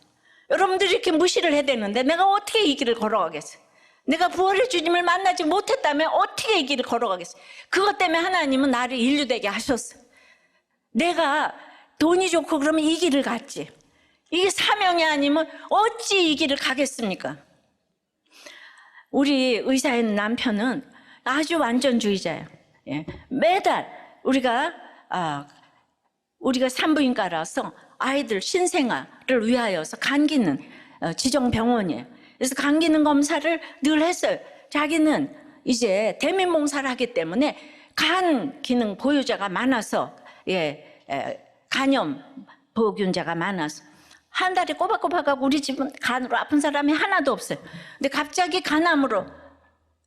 여러분들이 이렇게 무시를 해야 되는데 내가 어떻게 이 길을 걸어가겠어요? 내가 부활의 주님을 만나지 못했다면 어떻게 이 길을 걸어가겠어요? 그것 때문에 하나님은 나를 인류되게 하셨어요. 내가 돈이 좋고 그러면 이 길을 갔지. 이게 사명이 아니면 어찌 이 길을 가겠습니까? 우리 의사의 남편은 아주 완전주의자예요. 예. 매달 우리가 산부인과라서 아이들 신생아를 위하여서 간 기능 지정 병원이에요. 그래서 간 기능 검사를 늘 했어요. 자기는 이제 대민봉사를 하기 때문에 간 기능 보유자가 많아서, 간염 보균자가 많아서 한 달에 꼬박꼬박하고 우리 집은 간으로 아픈 사람이 하나도 없어요. 근데 갑자기 간암으로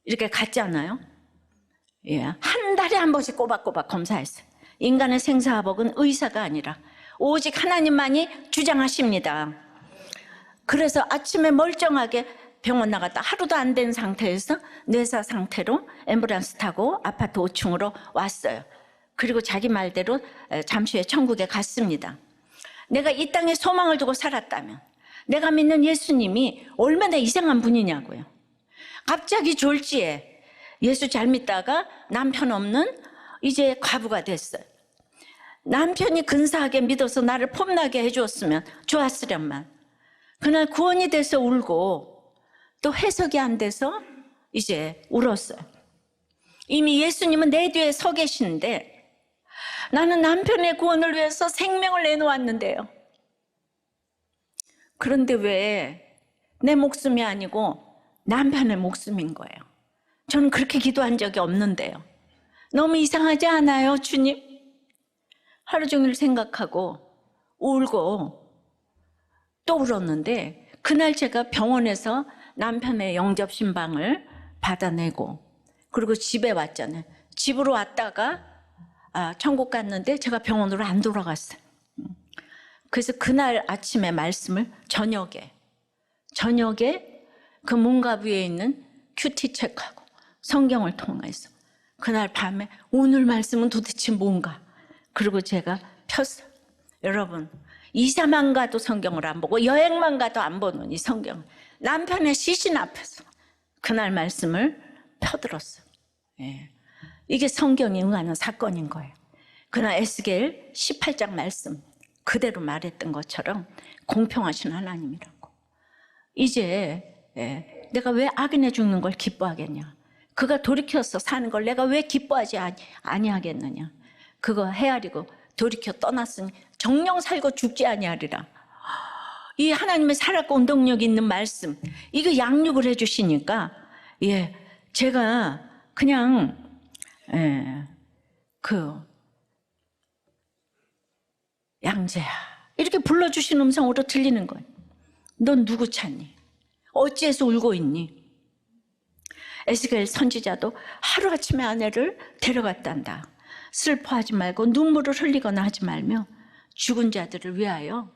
이렇게 갔잖아요. 한 달에 한 번씩 꼬박꼬박 검사했어요. 인간의 생사화복은 의사가 아니라 오직 하나님만이 주장하십니다. 그래서 아침에 멀쩡하게 병원 나갔다 하루도 안 된 상태에서 뇌사 상태로 앰뷸런스 타고 아파트 5층으로 왔어요. 그리고 자기 말대로 잠시 후에 천국에 갔습니다. 내가 이 땅에 소망을 두고 살았다면 내가 믿는 예수님이 얼마나 이상한 분이냐고요. 갑자기 졸지에 예수 잘 믿다가 남편 없는 이제 과부가 됐어요. 남편이 근사하게 믿어서 나를 폼나게 해주었으면 좋았으련만 그날 구원이 돼서 울고 또 해석이 안 돼서 이제 울었어요. 이미 예수님은 내 뒤에 서 계시는데 나는 남편의 구원을 위해서 생명을 내놓았는데요. 그런데 왜 내 목숨이 아니고 남편의 목숨인 거예요? 저는 그렇게 기도한 적이 없는데요. 너무 이상하지 않아요, 주님? 하루 종일 생각하고 울고 또 울었는데 그날 제가 병원에서 남편의 영접 신방을 받아내고 그리고 집에 왔잖아요. 집으로 왔다가 천국 갔는데 제가 병원으로 안 돌아갔어요. 그래서 그날 아침에 말씀을 저녁에 그 문갑 위에 있는 큐티 책하고 성경을 통해서 그날 밤에 오늘 말씀은 도대체 뭔가, 그리고 제가 폈어요. 여러분, 이사만 가도 성경을 안 보고 여행만 가도 안 보는 이 성경, 남편의 시신 앞에서 그날 말씀을 펴들었어요. 예. 이게 성경이 응하는 사건인 거예요. 그날 에스겔 18장 말씀 그대로 말했던 것처럼 공평하신 하나님이라고. 이제 내가 왜 악인의 죽는 걸 기뻐하겠냐, 그가 돌이켜서 사는 걸 내가 왜 기뻐하지 아니하겠느냐, 그거 헤아리고 돌이켜 떠났으니 정령 살고 죽지 아니하리라. 이 하나님의 살았고 운동력 있는 말씀, 이거 양육을 해주시니까 제가 그냥 양재야 이렇게 불러주신 음성으로 들리는 거예요. 넌 누구 찾니? 어찌해서 울고 있니? 에스겔 선지자도 하루아침에 아내를 데려갔단다. 슬퍼하지 말고 눈물을 흘리거나 하지 말며 죽은 자들을 위하여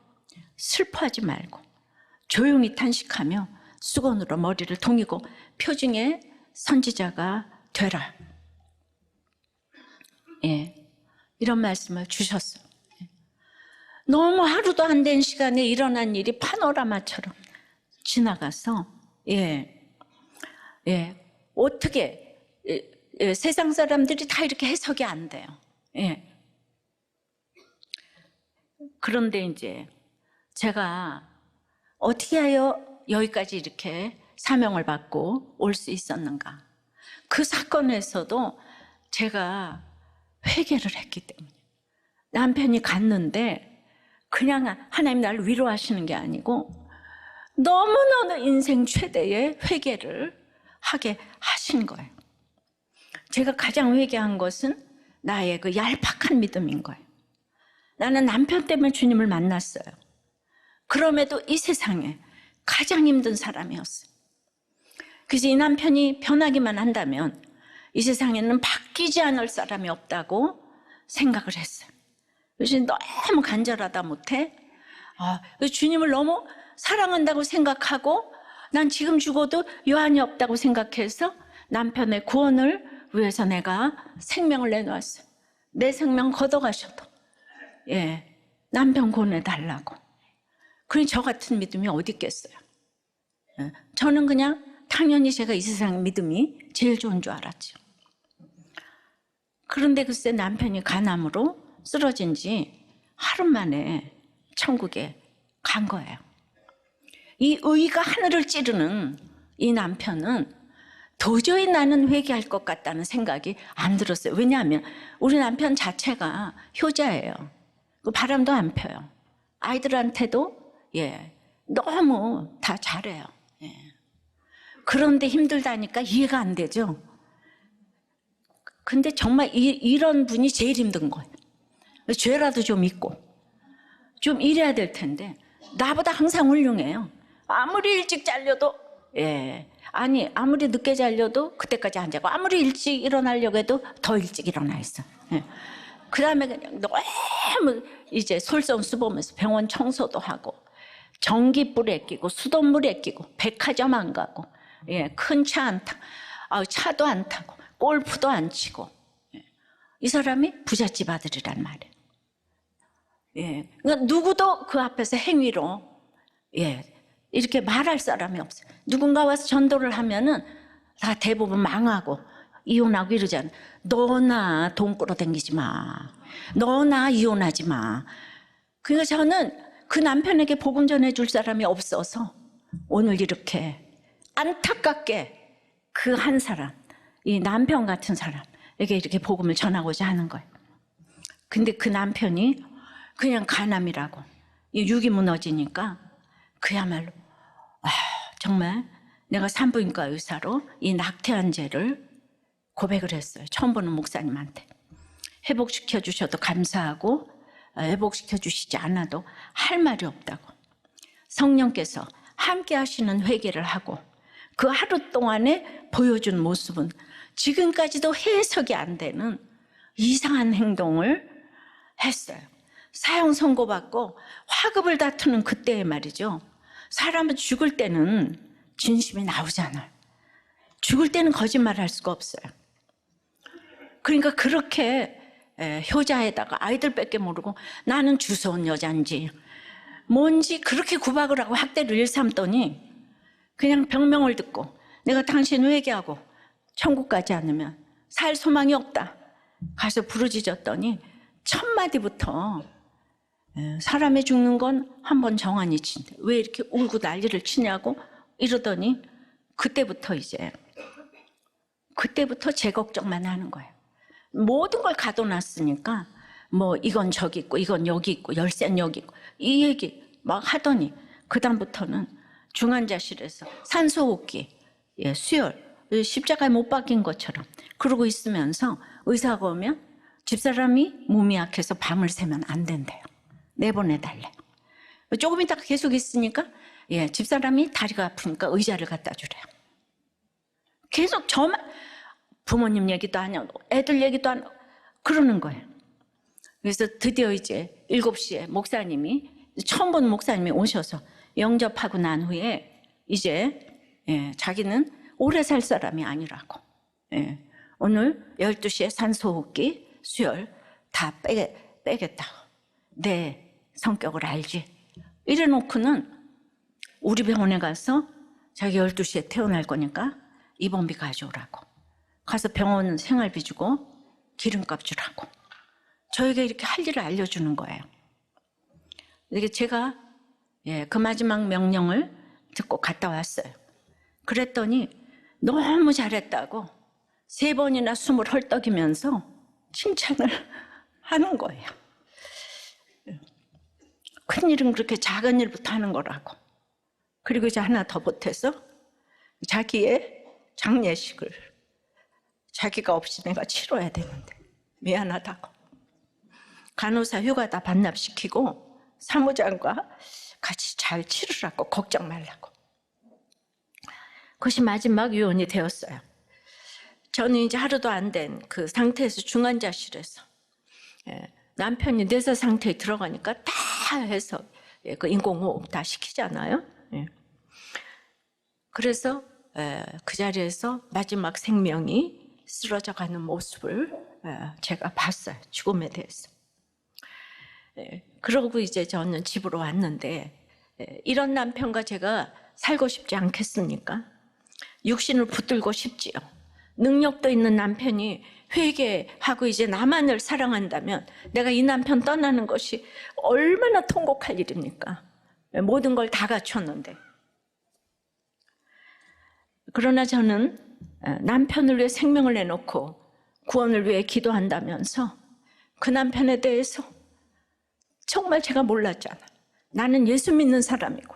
슬퍼하지 말고 조용히 탄식하며 수건으로 머리를 동이고 표징의 선지자가 되라. 이런 말씀을 주셨어요. 너무 하루도 안 된 시간에 일어난 일이 파노라마처럼 지나가서 어떻게 세상 사람들이 다 이렇게 해석이 안 돼요. 그런데 이제 제가 어떻게 하여 여기까지 이렇게 사명을 받고 올 수 있었는가, 그 사건에서도 제가 회개를 했기 때문에. 남편이 갔는데 그냥 하나님 나를 위로하시는 게 아니고 너무너무 인생 최대의 회개를 하게 하신 거예요. 제가 가장 회개한 것은 나의 그 얄팍한 믿음인 거예요. 나는 남편 때문에 주님을 만났어요. 그럼에도 이 세상에 가장 힘든 사람이었어요. 그래서 이 남편이 변하기만 한다면 이 세상에는 바뀌지 않을 사람이 없다고 생각을 했어요. 그래서 너무 간절하다 못해 주님을 너무 사랑한다고 생각하고 난 지금 죽어도 요한이 없다고 생각해서 남편의 구원을 위해서 내가 생명을 내놓았어요. 내 생명 걷어가셔도 남편 구원해달라고. 그러니 저 같은 믿음이 어디 있겠어요. 저는 그냥 당연히 제가 이 세상 믿음이 제일 좋은 줄 알았죠. 그런데 글쎄 남편이 간암으로 쓰러진 지 하루 만에 천국에 간 거예요. 이 의가 하늘을 찌르는 이 남편은 도저히 나는 회개할 것 같다는 생각이 안 들었어요. 왜냐하면 우리 남편 자체가 효자예요. 바람도 안 펴요. 아이들한테도 너무 다 잘해요. 그런데 힘들다니까 이해가 안 되죠. 근데 정말 이런 분이 제일 힘든 거예요. 죄라도 좀 있고 좀 이래야 될 텐데 나보다 항상 훌륭해요. 아무리 일찍 잘려도 아무리 늦게 잘려도 그때까지 안 자고, 아무리 일찍 일어나려고 해도 더 일찍 일어나 있어. 그 다음에 그냥 너무 이제 솔선수범해서 병원 청소도 하고 전기불에 끼고 수돗물에 끼고 백화점 안 가고 큰 차 안 타고 차도 안 타고 골프도 안 치고. 이 사람이 부잣집 아들이란 말이에요. 그러니까 누구도 그 앞에서 행위로 이렇게 말할 사람이 없어요. 누군가 와서 전도를 하면은 다 대부분 망하고 이혼하고 이러잖아요. 너나 돈 끌어당기지 마. 너나 이혼하지 마. 그러니까 저는 그 남편에게 복음 전해줄 사람이 없어서 오늘 이렇게 안타깝게 그 한 사람, 이 남편 같은 사람에게 이렇게 복음을 전하고자 하는 거예요. 근데 그 남편이 그냥 간암이라고 육이 무너지니까 그야말로 정말 내가 산부인과 의사로 이 낙태한 죄를 고백을 했어요. 처음 보는 목사님한테. 회복시켜 주셔도 감사하고 회복시켜 주시지 않아도 할 말이 없다고. 성령께서 함께 하시는 회개를 하고 그 하루 동안에 보여준 모습은 지금까지도 해석이 안 되는 이상한 행동을 했어요. 사형 선고받고 화급을 다투는 그때에 말이죠. 사람은 죽을 때는 진심이 나오잖아요. 죽을 때는 거짓말할 수가 없어요. 그러니까 그렇게 효자에다가 아이들밖에 모르고 나는 주워온 여잔지 뭔지 그렇게 구박을 하고 학대를 일삼더니 그냥 병명을 듣고 내가 당신 회개하고 천국 가지 않으면 살 소망이 없다. 가서 부르짖었더니 첫 마디부터 사람이 죽는 건 한 번 정한이 친대. 왜 이렇게 울고 난리를 치냐고 이러더니 그때부터 제 걱정만 하는 거예요. 모든 걸 가둬놨으니까 뭐 이건 저기 있고 이건 여기 있고 열쇠는 여기 있고 이 얘기 막 하더니 그다음부터는 중환자실에서 산소호흡기, 수혈, 십자가에 못 박힌 것처럼 그러고 있으면서 의사가 오면 집사람이 몸이 약해서 밤을 새면 안 된대요. 내보내달래. 조금 있다가 계속 있으니까 집사람이 다리가 아프니까 의자를 갖다 주래요. 계속 저만 부모님 얘기도 안 하고 애들 얘기도 안 하고 그러는 거예요. 그래서 드디어 이제 7시에 목사님이 처음 본 목사님이 오셔서 영접하고 난 후에 이제 자기는 오래 살 사람이 아니라고 오늘 12시에 산소호흡기, 수혈 다 빼겠다고. 내 성격을 알지. 이래놓고는 우리 병원에 가서 자기 12시에 태어날 거니까 입원비 가져오라고. 가서 병원 생활비 주고 기름값 주라고. 저에게 이렇게 할 일을 알려주는 거예요. 이게 제가 그 마지막 명령을 듣고 갔다 왔어요. 그랬더니 너무 잘했다고 3번이나 숨을 헐떡이면서 칭찬을 하는 거예요. 큰일은 그렇게 작은 일부터 하는 거라고. 그리고 이제 하나 더 보태서 자기의 장례식을 자기가 없이 내가 치러야 되는데 미안하다고. 간호사 휴가 다 반납시키고 사무장과 같이 잘 치르라고, 걱정 말라고. 그것이 마지막 유언이 되었어요. 저는 이제 하루도 안 된 그 상태에서 중환자실에서 남편이 뇌사 상태에 들어가니까 다 해서 그 인공호흡 다 시키잖아요. 그래서 그 자리에서 마지막 생명이 쓰러져 가는 모습을 제가 봤어요. 죽음에 대해서. 그러고 이제 저는 집으로 왔는데 이런 남편과 제가 살고 싶지 않겠습니까? 육신을 붙들고 싶지요. 능력도 있는 남편이 회개하고 이제 나만을 사랑한다면 내가 이 남편 떠나는 것이 얼마나 통곡할 일입니까? 모든 걸 다 갖췄는데. 그러나 저는 남편을 위해 생명을 내놓고 구원을 위해 기도한다면서 그 남편에 대해서 정말 제가 몰랐잖아. 나는 예수 믿는 사람이고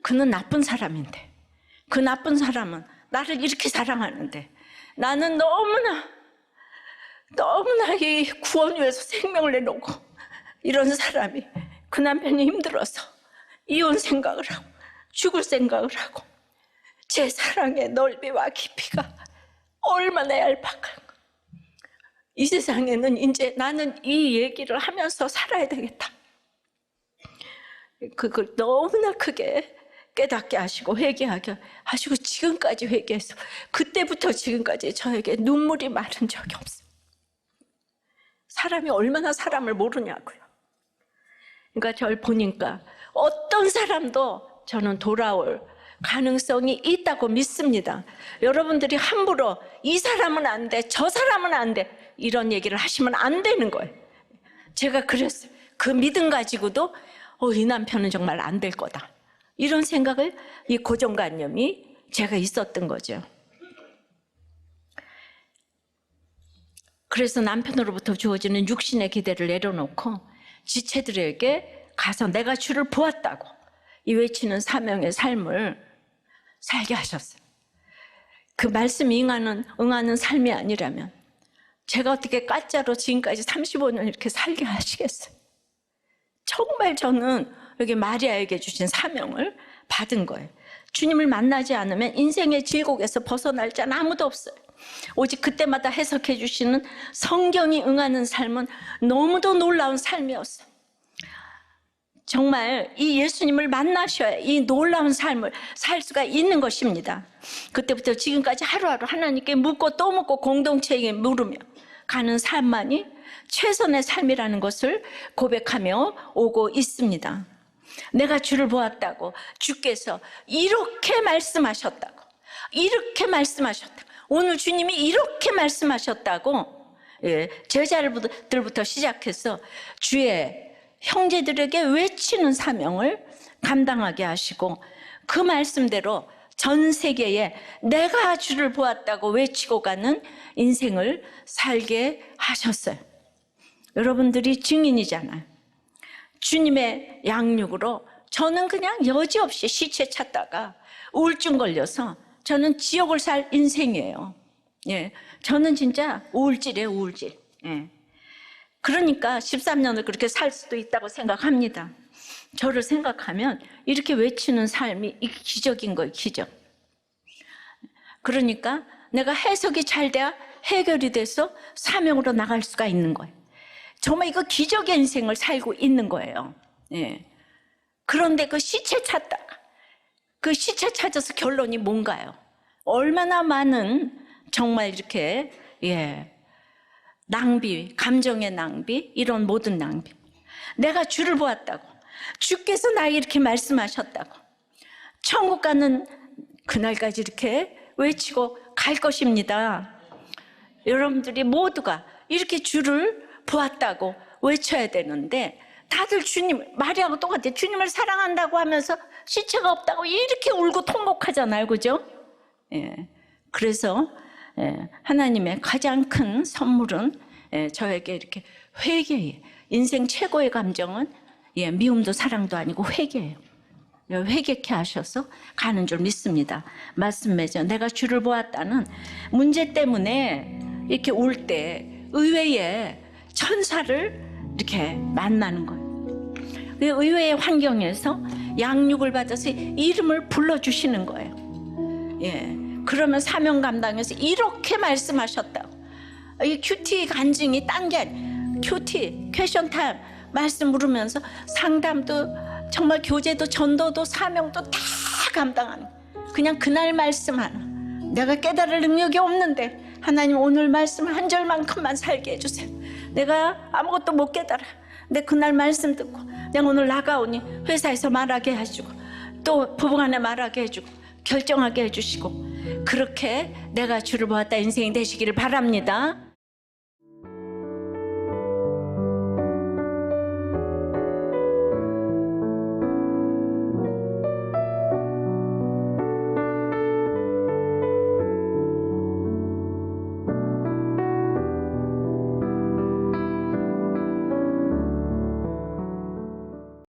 그는 나쁜 사람인데 그 나쁜 사람은 나를 이렇게 사랑하는데 나는 너무나 이 구원 위해서 생명을 내놓고 이런 사람이 그 남편이 힘들어서 이혼 생각을 하고 죽을 생각을 하고 제 사랑의 넓이와 깊이가 얼마나 얄팍한가. 이 세상에는 이제 나는 이 얘기를 하면서 살아야 되겠다. 그걸 너무나 크게 깨닫게 하시고 회개하게 하시고 지금까지 회개해서 그때부터 지금까지 저에게 눈물이 마른 적이 없어요. 사람이 얼마나 사람을 모르냐고요. 그러니까 저를 보니까 어떤 사람도 저는 돌아올 가능성이 있다고 믿습니다. 여러분들이 함부로 이 사람은 안 돼, 저 사람은 안 돼 이런 얘기를 하시면 안 되는 거예요. 제가 그랬어요. 그 믿음 가지고도 이 남편은 정말 안 될 거다. 이런 생각을, 이 고정관념이 제가 있었던 거죠. 그래서 남편으로부터 주어지는 육신의 기대를 내려놓고 지체들에게 가서 내가 주를 보았다고 이 외치는 사명의 삶을 살게 하셨어요. 그 말씀이 응하는 삶이 아니라면 제가 어떻게 가짜로 지금까지 35년 이렇게 살게 하시겠어요? 정말 저는 여기 마리아에게 주신 사명을 받은 거예요. 주님을 만나지 않으면 인생의 질곡에서 벗어날 자는 아무도 없어요. 오직 그때마다 해석해 주시는 성경이 응하는 삶은 너무도 놀라운 삶이었어요. 정말 이 예수님을 만나셔야 이 놀라운 삶을 살 수가 있는 것입니다. 그때부터 지금까지 하루하루 하나님께 묻고 또 묻고 공동체에게 물으며 가는 삶만이 최선의 삶이라는 것을 고백하며 오고 있습니다. 내가 주를 보았다고, 주께서 이렇게 말씀하셨다고, 이렇게 말씀하셨다고, 오늘 주님이 이렇게 말씀하셨다고, 제자들부터 시작해서 주의 형제들에게 외치는 사명을 감당하게 하시고, 그 말씀대로 전 세계에 내가 주를 보았다고 외치고 가는 인생을 살게 하셨어요. 여러분들이 증인이잖아요. 주님의 양육으로 저는 그냥 여지없이 시체 찾다가 우울증 걸려서 저는 지옥을 살 인생이에요. 저는 진짜 우울질이에요, 우울질. 그러니까 13년을 그렇게 살 수도 있다고 생각합니다. 저를 생각하면 이렇게 외치는 삶이 기적인 거예요, 기적. 그러니까 내가 해석이 잘 돼야 해결이 돼서 사명으로 나갈 수가 있는 거예요. 정말 이거 기적의 인생을 살고 있는 거예요. 그런데 그 시체 찾다가, 그 시체 찾아서 결론이 뭔가요? 얼마나 많은 정말 이렇게 낭비, 감정의 낭비, 이런 모든 낭비. 내가 주를 보았다고, 주께서 나에게 이렇게 말씀하셨다고, 천국 가는 그날까지 이렇게 외치고 갈 것입니다. 여러분들이 모두가 이렇게 주를 보았다고 외쳐야 되는데, 다들 주님, 마리아하고 똑같아요. 주님을 사랑한다고 하면서 시체가 없다고 이렇게 울고 통곡하잖아요, 그죠? 그래서 하나님의 가장 큰 선물은 저에게 이렇게 회개예요. 인생 최고의 감정은 미움도 사랑도 아니고 회개예요. 회개케 하셔서 가는 줄 믿습니다. 말씀 맺어 내가 주를 보았다는 문제 때문에 이렇게 울 때 의외의 천사를 이렇게 만나는 거예요. 그 의외의 환경에서 양육을 받아서 이름을 불러주시는 거예요. 그러면 사명 감당해서 이렇게 말씀하셨다고. 이 큐티 간증이 딴 게 아니에요. 큐티, 퀘션 타임 말씀 물으면서 상담도 정말 교제도 전도도 사명도 다 감당하는 거예요. 그냥 그날 말씀 하나. 내가 깨달을 능력이 없는데 하나님 오늘 말씀 한 절만큼만 살게 해주세요. 내가 아무것도 못 깨달아. 근데 그날 말씀 듣고 내가 오늘 나가오니 회사에서 말하게 해주고 또 부부간에 말하게 해주고 결정하게 해주시고, 그렇게 내가 주를 보았다 인생이 되시기를 바랍니다.